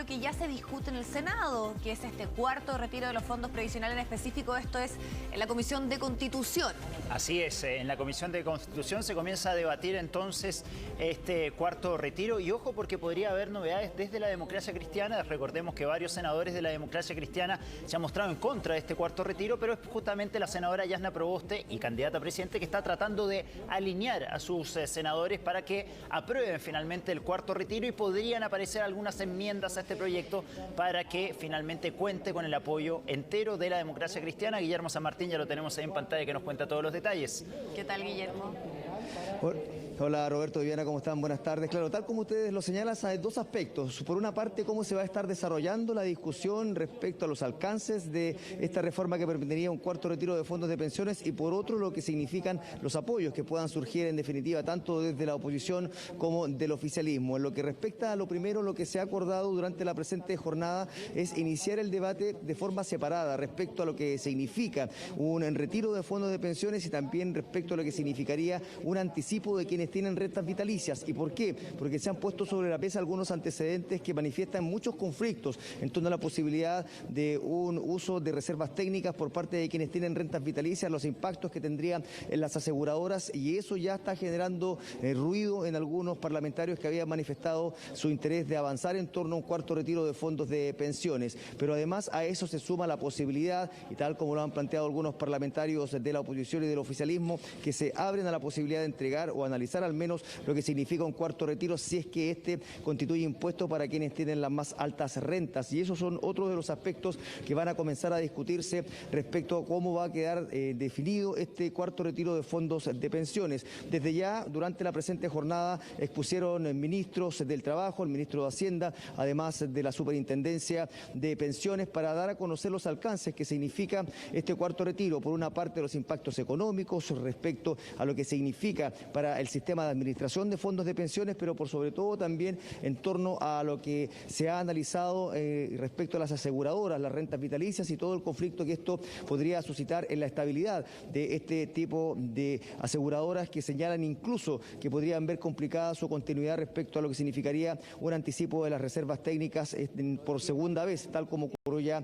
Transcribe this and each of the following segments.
lo que ya se discute en el Senado, que es este cuarto retiro de los fondos previsionales en específico. Esto es en la Comisión de Constitución. Así es, en la Comisión de Constitución se comienza a debatir entonces este cuarto retiro. Y ojo, porque podría haber novedades desde la Democracia Cristiana. Recordemos que varios senadores de la Democracia Cristiana se han mostrado en contra de este cuarto retiro, pero es justamente la senadora Yasna Proboste, y candidata a presidente, que está tratando de alinear a sus senadores para que aprueben finalmente el cuarto retiro, y podrían aparecer algunas enmiendas a este proyecto para que finalmente cuente con el apoyo entero de la Democracia Cristiana. Guillermo San Martín ya lo tenemos ahí en pantalla, que nos cuenta todos los detalles. ¿Qué tal, Guillermo? Hola Roberto, Viviana, ¿cómo están? Buenas tardes. Claro, tal como ustedes lo señalan, hay dos aspectos. Por una parte, cómo se va a estar desarrollando la discusión respecto a los alcances de esta reforma que permitiría un cuarto retiro de fondos de pensiones, y por otro, lo que significan los apoyos que puedan surgir en definitiva, tanto desde la oposición como del oficialismo. En lo que respecta a lo primero, lo que se ha acordado durante la presente jornada es iniciar el debate de forma separada respecto a lo que significa un retiro de fondos de pensiones, y también respecto a lo que significaría un anticipo de quienes tienen rentas vitalicias. ¿Y por qué? Porque se han puesto sobre la mesa algunos antecedentes que manifiestan muchos conflictos en torno a la posibilidad de un uso de reservas técnicas por parte de quienes tienen rentas vitalicias, los impactos que tendrían en las aseguradoras, y eso ya está generando ruido en algunos parlamentarios que habían manifestado su interés de avanzar en torno a un cuarto retiro de fondos de pensiones. Pero además a eso se suma la posibilidad, y tal como lo han planteado algunos parlamentarios de la oposición y del oficialismo, que se abren a la posibilidad de entregar o analizar al menos lo que significa un cuarto retiro si es que este constituye impuesto para quienes tienen las más altas rentas. Y esos son otros de los aspectos que van a comenzar a discutirse respecto a cómo va a quedar definido este cuarto retiro de fondos de pensiones. Desde ya, durante la presente jornada, expusieron ministros del Trabajo, el ministro de Hacienda, además de la Superintendencia de Pensiones, para dar a conocer los alcances que significa este cuarto retiro. Por una parte, los impactos económicos respecto a lo que significa para el sistema de administración de fondos de pensiones, pero por sobre todo también en torno a lo que se ha analizado respecto a las aseguradoras, las rentas vitalicias y todo el conflicto que esto podría suscitar en la estabilidad de este tipo de aseguradoras, que señalan incluso que podrían ver complicada su continuidad respecto a lo que significaría un anticipo de las reservas técnicas por segunda vez, tal como ocurrió ya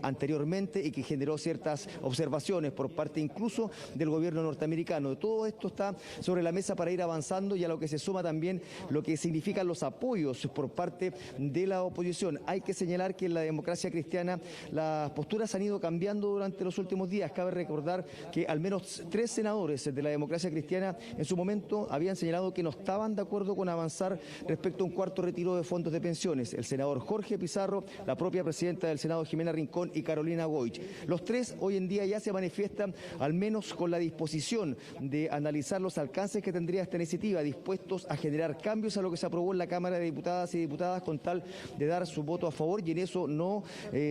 anteriormente, y que generó ciertas observaciones por parte incluso del gobierno norteamericano. Todo esto está sobre la mesa para ir avanzando, y a lo que se suma también lo que significan los apoyos por parte de la oposición. Hay que señalar que en la Democracia Cristiana las posturas han ido cambiando durante los últimos días. Cabe recordar que al menos 3 senadores de la Democracia Cristiana en su momento habían señalado que no estaban de acuerdo con avanzar respecto a un cuarto retiro de fondos de pensiones: el senador Jorge Pizarro, la propia presidenta del Senado Jimena Rincón y Carolina Goich. Los 3 hoy en día ya se manifiestan al menos con la disposición de analizar los alcances que tendría esta iniciativa, dispuestos a generar cambios a lo que se aprobó en la Cámara de Diputadas y Diputadas con tal de dar su voto a favor, y en eso no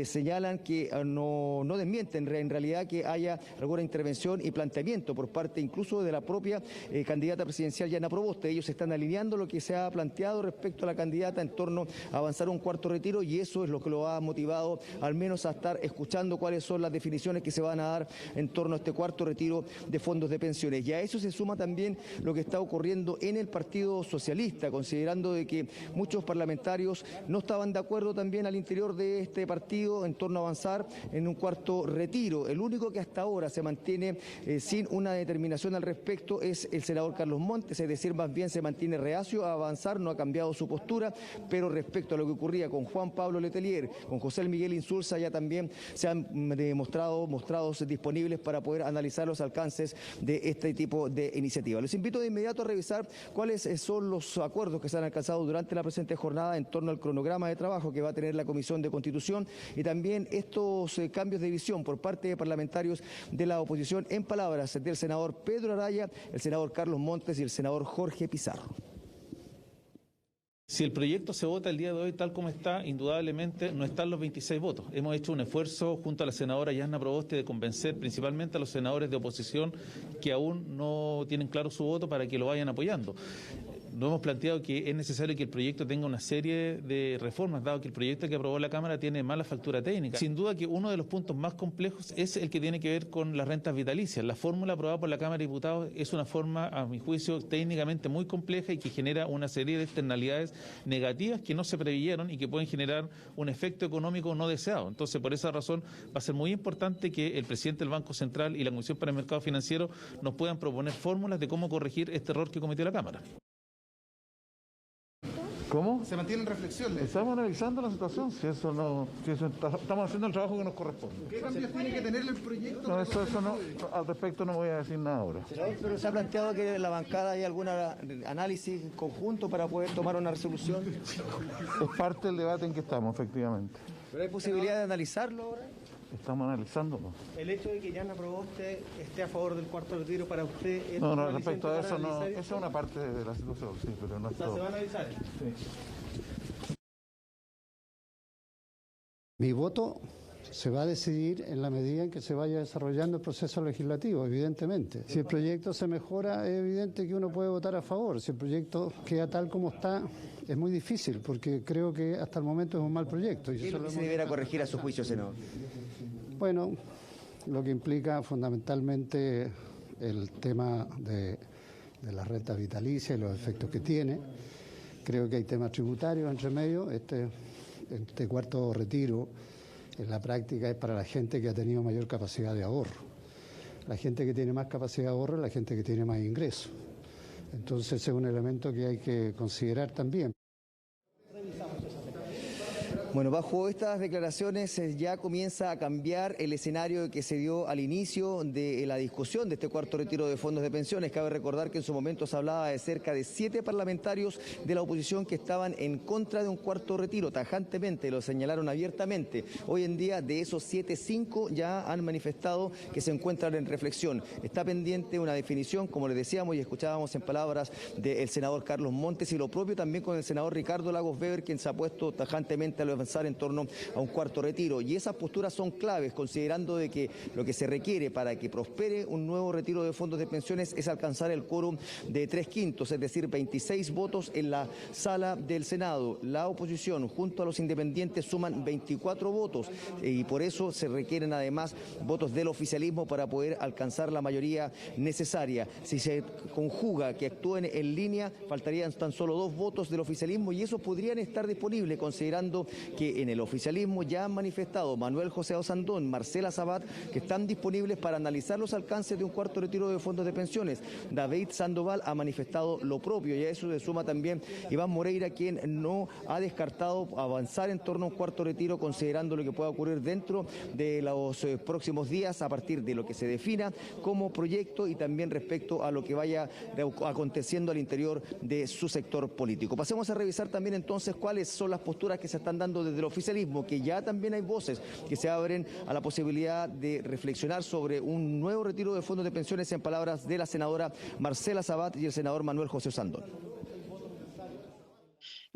señalan que no desmienten en realidad que haya alguna intervención y planteamiento por parte incluso de la propia candidata presidencial Yasna Proboste. Ellos están alineando lo que se ha planteado respecto a la candidata en torno a avanzar un cuarto retiro, y eso es lo que lo ha motivado al menos a estar escuchando cuáles son las definiciones que se van a dar en torno a este cuarto retiro de fondos de pensiones. Y a eso se suma también lo que está ocurriendo en el Partido Socialista, considerando de que muchos parlamentarios no estaban de acuerdo también al interior de este partido en torno a avanzar en un cuarto retiro. El único que hasta ahora se mantiene sin una determinación al respecto es el senador Carlos Montes, es decir, más bien se mantiene reacio a avanzar, no ha cambiado su postura, pero respecto a lo que ocurría con Juan Pablo Letelier, con José Miguel Insulza, ya también se han mostrados disponibles para poder analizar los alcances de este tipo de iniciativas. Les invito de inmediato a revisar cuáles son los acuerdos que se han alcanzado durante la presente jornada en torno al cronograma de trabajo que va a tener la Comisión de Constitución, y también estos cambios de visión por parte de parlamentarios de la oposición, en palabras del senador Pedro Araya, el senador Carlos Montes y el senador Jorge Pizarro. Si el proyecto se vota el día de hoy tal como está, indudablemente no están los 26 votos. Hemos hecho un esfuerzo junto a la senadora Yasna Proboste de convencer principalmente a los senadores de oposición que aún no tienen claro su voto para que lo vayan apoyando. Nos hemos planteado que es necesario que el proyecto tenga una serie de reformas, dado que el proyecto que aprobó la Cámara tiene mala factura técnica. Sin duda que uno de los puntos más complejos es el que tiene que ver con las rentas vitalicias. La fórmula aprobada por la Cámara de Diputados es una forma, a mi juicio, técnicamente muy compleja y que genera una serie de externalidades negativas que no se preveyeron y que pueden generar un efecto económico no deseado. Entonces, por esa razón, va a ser muy importante que el presidente del Banco Central y la Comisión para el Mercado Financiero nos puedan proponer fórmulas de cómo corregir este error que cometió la Cámara. ¿Cómo? Se mantienen reflexiones. Estamos analizando la situación, estamos haciendo el trabajo que nos corresponde. ¿Qué cambios tiene que tener el proyecto? No, eso no, al respecto no voy a decir nada ahora. Pero se ha planteado que en la bancada hay algún análisis conjunto para poder tomar una resolución. Es parte del debate en que estamos, efectivamente. ¿Pero hay posibilidad de analizarlo ahora? Estamos analizándolo. El hecho de que Yana Proboste esté a favor del cuarto retiro para usted es No, respecto a eso no, esa es una parte de la situación, sí, pero no es todo. ¿Se va a analizar? Sí. Mi voto se va a decidir en la medida en que se vaya desarrollando el proceso legislativo, evidentemente. Si el proyecto se mejora, es evidente que uno puede votar a favor. Si el proyecto queda tal como está, es muy difícil, porque creo que hasta el momento es un mal proyecto. ¿Qué es lo que se debiera corregir a su juicio, senador? Bueno, lo que implica fundamentalmente el tema de las rentas vitalicias y los efectos que tiene. Creo que hay temas tributarios entre medio. Este cuarto retiro en la práctica es para la gente que ha tenido mayor capacidad de ahorro. La gente que tiene más capacidad de ahorro es la gente que tiene más ingresos. Entonces es un elemento que hay que considerar también. Bueno, bajo estas declaraciones ya comienza a cambiar el escenario que se dio al inicio de la discusión de este cuarto retiro de fondos de pensiones. Cabe recordar que en su momento se hablaba de cerca de 7 parlamentarios de la oposición que estaban en contra de un cuarto retiro, tajantemente, lo señalaron abiertamente. Hoy en día, de esos 7, 5 ya han manifestado que se encuentran en reflexión. Está pendiente una definición, como les decíamos y escuchábamos en palabras del senador Carlos Montes, y lo propio también con el senador Ricardo Lagos Weber, quien se ha puesto tajantemente a lo en torno a un cuarto retiro, y esas posturas son claves, considerando de que lo que se requiere para que prospere un nuevo retiro de fondos de pensiones es alcanzar el quórum de 3/5, es decir, 26 votos en la sala del Senado. La oposición junto a los independientes suman 24 votos y por eso se requieren además votos del oficialismo para poder alcanzar la mayoría necesaria. Si se conjuga que actúen en línea, faltarían tan solo 2 votos del oficialismo, y esos podrían estar disponibles, considerando que en el oficialismo ya han manifestado Manuel José Osandón, Marcela Sabat, que están disponibles para analizar los alcances de un cuarto retiro de fondos de pensiones. David Sandoval ha manifestado lo propio, y a eso se suma también Iván Moreira, quien no ha descartado avanzar en torno a un cuarto retiro, considerando lo que pueda ocurrir dentro de los próximos días a partir de lo que se defina como proyecto y también respecto a lo que vaya aconteciendo al interior de su sector político. Pasemos a revisar también entonces cuáles son las posturas que se están dando desde el oficialismo, que ya también hay voces que se abren a la posibilidad de reflexionar sobre un nuevo retiro de fondos de pensiones, en palabras de la senadora Marcela Sabat y el senador Manuel José Osandón.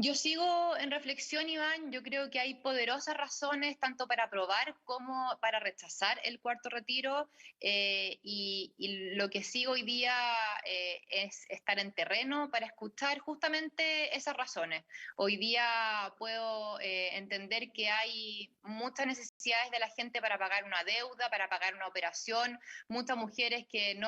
Yo sigo en reflexión, Iván. Yo creo que hay poderosas razones tanto para aprobar como para rechazar el cuarto retiro, y lo que sigo hoy día es estar en terreno para escuchar justamente esas razones. Hoy día puedo entender que hay muchas necesidades de la gente para pagar una deuda, para pagar una operación, muchas mujeres que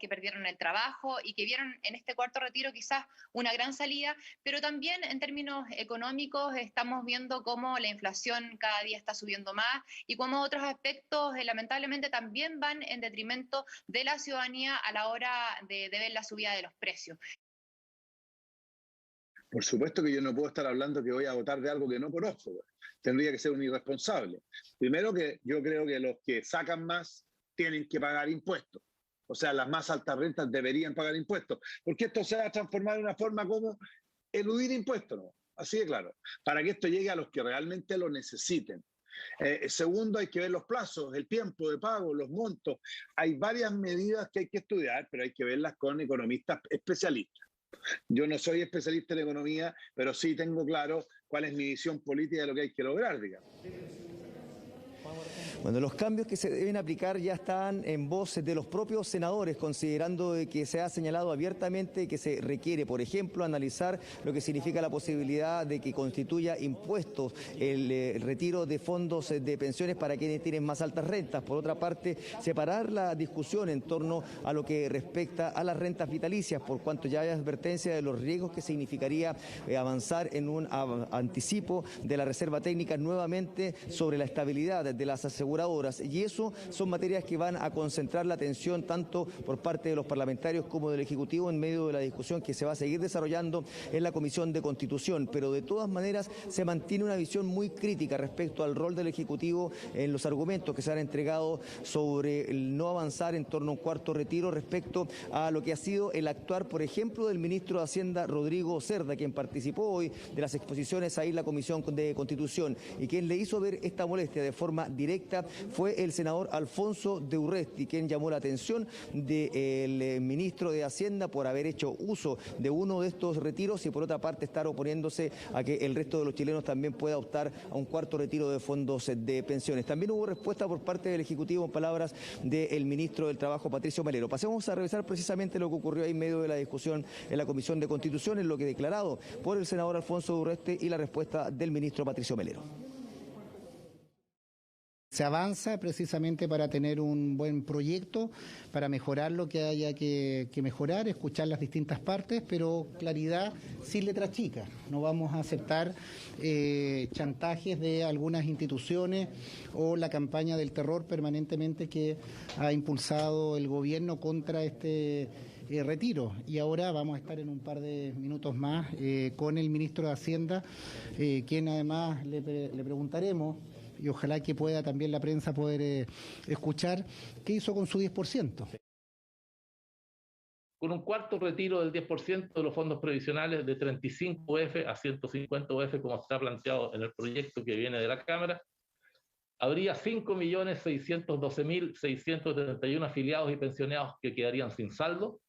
perdieron el trabajo y que vieron en este cuarto retiro quizás una gran salida, pero también en términos económicos estamos viendo cómo la inflación cada día está subiendo más y cómo otros aspectos lamentablemente también van en detrimento de la ciudadanía a la hora de ver la subida de los precios. Por supuesto que yo no puedo estar hablando que voy a votar de algo que no conozco. Tendría que ser un irresponsable. Primero, que yo creo que los que sacan más tienen que pagar impuestos. O sea, las más altas rentas deberían pagar impuestos, porque esto se va a transformar en una forma como eludir impuestos, ¿no? Así de claro, para que esto llegue a los que realmente lo necesiten. Segundo, hay que ver los plazos, el tiempo de pago, los montos. Hay varias medidas que hay que estudiar, pero hay que verlas con economistas especialistas. Yo no soy especialista en economía, pero sí tengo claro cuál es mi visión política de lo que hay que lograr, digamos. Bueno, los cambios que se deben aplicar ya están en voz de los propios senadores, considerando que se ha señalado abiertamente que se requiere, por ejemplo, analizar lo que significa la posibilidad de que constituya impuestos el retiro de fondos de pensiones para quienes tienen más altas rentas. Por otra parte, separar la discusión en torno a lo que respecta a las rentas vitalicias, por cuanto ya hay advertencia de los riesgos que significaría avanzar en un anticipo de la Reserva Técnica nuevamente sobre la estabilidad de las aseguradoras. Y eso son materias que van a concentrar la atención tanto por parte de los parlamentarios como del Ejecutivo en medio de la discusión que se va a seguir desarrollando en la Comisión de Constitución. Pero de todas maneras se mantiene una visión muy crítica respecto al rol del Ejecutivo en los argumentos que se han entregado sobre el no avanzar en torno a un cuarto retiro respecto a lo que ha sido el actuar, por ejemplo, del ministro de Hacienda, Rodrigo Cerda, quien participó hoy de las exposiciones ahí en la Comisión de Constitución, y quien le hizo ver esta molestia de forma directa fue el senador Alfonso de Urresti, quien llamó la atención del ministro de Hacienda por haber hecho uso de uno de estos retiros y por otra parte estar oponiéndose a que el resto de los chilenos también pueda optar a un cuarto retiro de fondos de pensiones. También hubo respuesta por parte del Ejecutivo en palabras del ministro del Trabajo, Patricio Melero. Pasemos a revisar precisamente lo que ocurrió ahí en medio de la discusión en la Comisión de Constitución, en lo que declarado por el senador Alfonso de Urresti y la respuesta del ministro Patricio Melero. Se avanza precisamente para tener un buen proyecto, para mejorar lo que haya que mejorar, escuchar las distintas partes, pero claridad sin letra chica. No vamos a aceptar chantajes de algunas instituciones o la campaña del terror permanentemente que ha impulsado el gobierno contra este retiro. Y ahora vamos a estar en un par de minutos más con el ministro de Hacienda, quien además le preguntaremos, y ojalá que pueda también la prensa poder escuchar, ¿qué hizo con su 10%? Con un cuarto retiro del 10% de los fondos previsionales de 35 UF a 150 UF, como está planteado en el proyecto que viene de la Cámara, habría 5.612.671 afiliados y pensionados que quedarían sin saldo,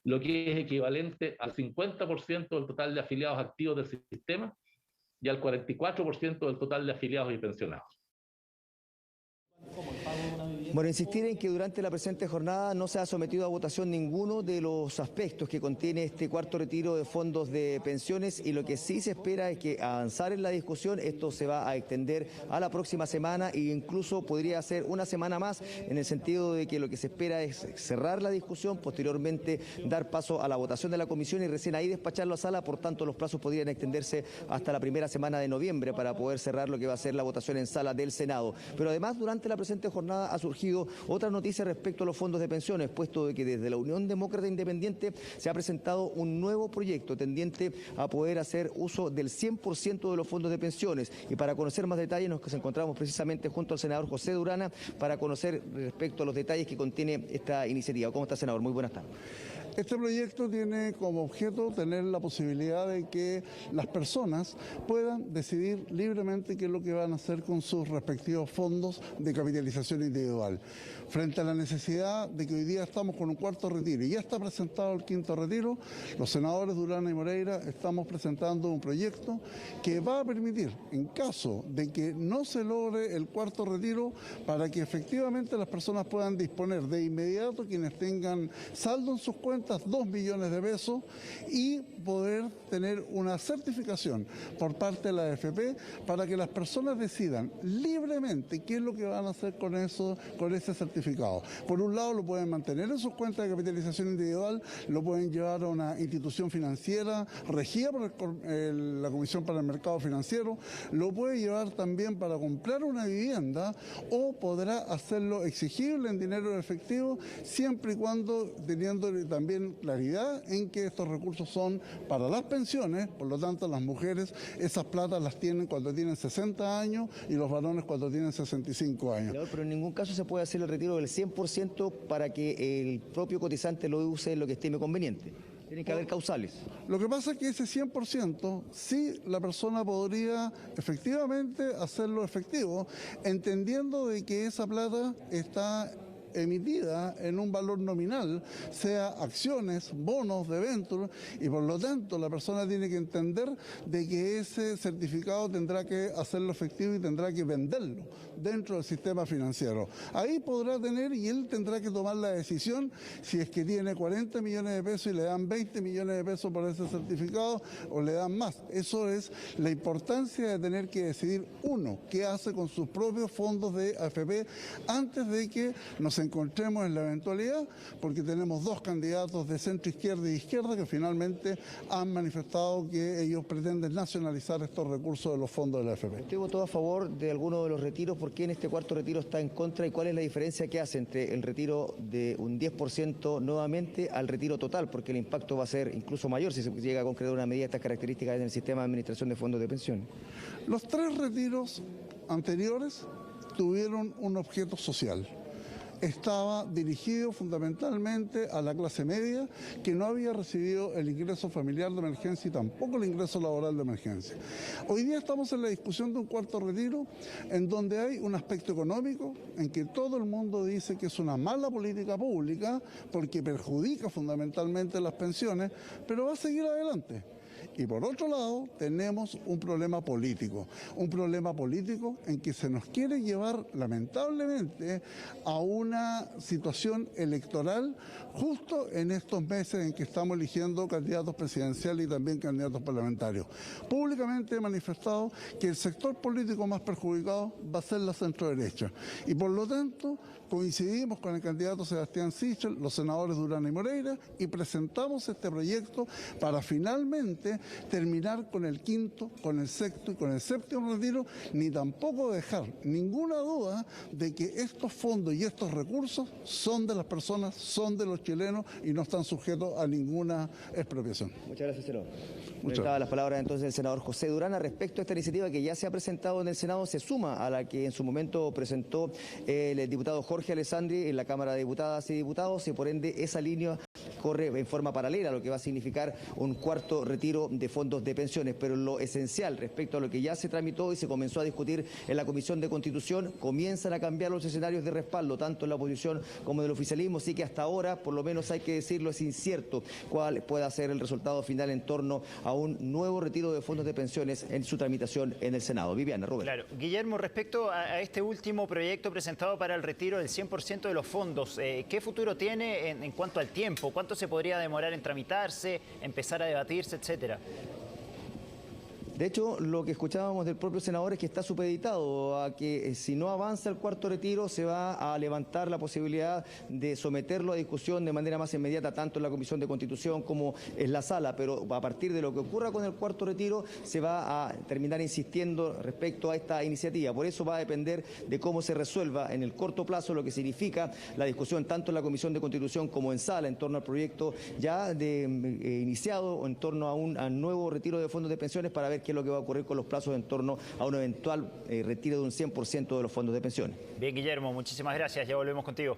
lo que es equivalente al 50% del total de afiliados activos del sistema y al 44% del total de afiliados y pensionados. Bueno, insistir en que durante la presente jornada no se ha sometido a votación ninguno de los aspectos que contiene este cuarto retiro de fondos de pensiones, y lo que sí se espera es que avanzar en la discusión, esto se va a extender a la próxima semana e incluso podría ser una semana más, en el sentido de que lo que se espera es cerrar la discusión, posteriormente dar paso a la votación de la comisión y recién ahí despacharlo a sala. Por tanto, los plazos podrían extenderse hasta la primera semana de noviembre para poder cerrar lo que va a ser la votación en sala del Senado. Pero además, durante la presente jornada ha surgido otra noticia respecto a los fondos de pensiones, puesto de que desde la Unión Demócrata Independiente se ha presentado un nuevo proyecto tendiente a poder hacer uso del 100% de los fondos de pensiones. Y para conocer más detalles nos encontramos precisamente junto al senador José Durana para conocer respecto a los detalles que contiene esta iniciativa. ¿Cómo está, senador? Muy buenas tardes. Este proyecto tiene como objeto tener la posibilidad de que las personas puedan decidir libremente qué es lo que van a hacer con sus respectivos fondos de capitalización individual. Frente a la necesidad de que hoy día estamos con un cuarto retiro y ya está presentado el quinto retiro, los senadores Durana y Moreira estamos presentando un proyecto que va a permitir, en caso de que no se logre el cuarto retiro, para que efectivamente las personas puedan disponer de inmediato, quienes tengan saldo en sus cuentas, 2 millones de pesos, y poder tener una certificación por parte de la AFP para que las personas decidan libremente qué es lo que van a hacer con eso, con ese certificado. Por un lado, lo pueden mantener en sus cuentas de capitalización individual, lo pueden llevar a una institución financiera regida por la Comisión para el Mercado Financiero, lo puede llevar también para comprar una vivienda, o podrá hacerlo exigible en dinero efectivo, siempre y cuando teniendo también claridad en que estos recursos son para las pensiones. Por lo tanto, las mujeres esas platas las tienen cuando tienen 60 años y los varones cuando tienen 65 años. Pero en ningún caso se puede hacer el retiro del 100% para que el propio cotizante lo use en lo que estime conveniente. Tienen que haber causales. Lo que pasa es que ese 100% sí la persona podría efectivamente hacerlo efectivo, entendiendo de que esa plata está emitida en un valor nominal, sea acciones, bonos, debentures, y por lo tanto la persona tiene que entender de que ese certificado tendrá que hacerlo efectivo y tendrá que venderlo dentro del sistema financiero. Ahí podrá tener y él tendrá que tomar la decisión si es que tiene 40 millones de pesos y le dan 20 millones de pesos por ese certificado o le dan más. Eso es la importancia de tener que decidir uno qué hace con sus propios fondos de AFP antes de que nos encontremos en la eventualidad, porque tenemos dos candidatos de centro izquierda y izquierda que finalmente han manifestado que ellos pretenden nacionalizar estos recursos de los fondos de la AFP. ¿Usted votó a favor de alguno de los retiros? ¿Por qué en este cuarto retiro está en contra? ¿Y cuál es la diferencia que hace entre el retiro de un 10% nuevamente al retiro total? Porque el impacto va a ser incluso mayor si se llega a concretar una medida de estas características en el sistema de administración de fondos de pensión. Los tres retiros anteriores tuvieron un objeto social. Estaba dirigido fundamentalmente a la clase media que no había recibido el ingreso familiar de emergencia y tampoco el ingreso laboral de emergencia. Hoy día estamos en la discusión de un cuarto retiro en donde hay un aspecto económico en que todo el mundo dice que es una mala política pública porque perjudica fundamentalmente las pensiones, pero va a seguir adelante. Y por otro lado, tenemos un problema político en que se nos quiere llevar, lamentablemente, a una situación electoral justo en estos meses en que estamos eligiendo candidatos presidenciales y también candidatos parlamentarios. Públicamente he manifestado que el sector político más perjudicado va a ser la centroderecha. Y por lo tanto, coincidimos con el candidato Sebastián Sichel, los senadores Durán y Moreira, y presentamos este proyecto para finalmente terminar con el quinto, con el sexto y con el séptimo retiro, ni tampoco dejar ninguna duda de que estos fondos y estos recursos son de las personas, son de los chilenos y no están sujetos a ninguna expropiación. Muchas gracias, senador. Estaban las palabras entonces del senador José Durán respecto a esta iniciativa que ya se ha presentado en el Senado, se suma a la que en su momento presentó el diputado Jorge Alessandri en la Cámara de Diputadas y Diputados, y por ende esa línea corre en forma paralela, lo que va a significar un cuarto retiro de fondos de pensiones. Pero lo esencial respecto a lo que ya se tramitó y se comenzó a discutir en la Comisión de Constitución, comienzan a cambiar los escenarios de respaldo, tanto en la oposición como del oficialismo, así que hasta ahora, por lo menos hay que decirlo, es incierto cuál pueda ser el resultado final en torno a un nuevo retiro de fondos de pensiones en su tramitación en el Senado. Viviana, Robert. Claro. Guillermo, respecto a este último proyecto presentado para el retiro del 100% de los fondos, ¿qué futuro tiene en cuanto al tiempo? ¿Cuánto se podría demorar en tramitarse, empezar a debatirse, etcétera? De hecho, lo que escuchábamos del propio senador es que está supeditado a que si no avanza el cuarto retiro se va a levantar la posibilidad de someterlo a discusión de manera más inmediata, tanto en la Comisión de Constitución como en la sala, pero a partir de lo que ocurra con el cuarto retiro se va a terminar insistiendo respecto a esta iniciativa. Por eso va a depender de cómo se resuelva en el corto plazo lo que significa la discusión tanto en la Comisión de Constitución como en sala en torno al proyecto ya iniciado o en torno a un nuevo retiro de fondos de pensiones, para ver qué es lo que va a ocurrir con los plazos en torno a un eventual retiro de un 100% de los fondos de pensiones. Bien, Guillermo, muchísimas gracias. Ya volvemos contigo.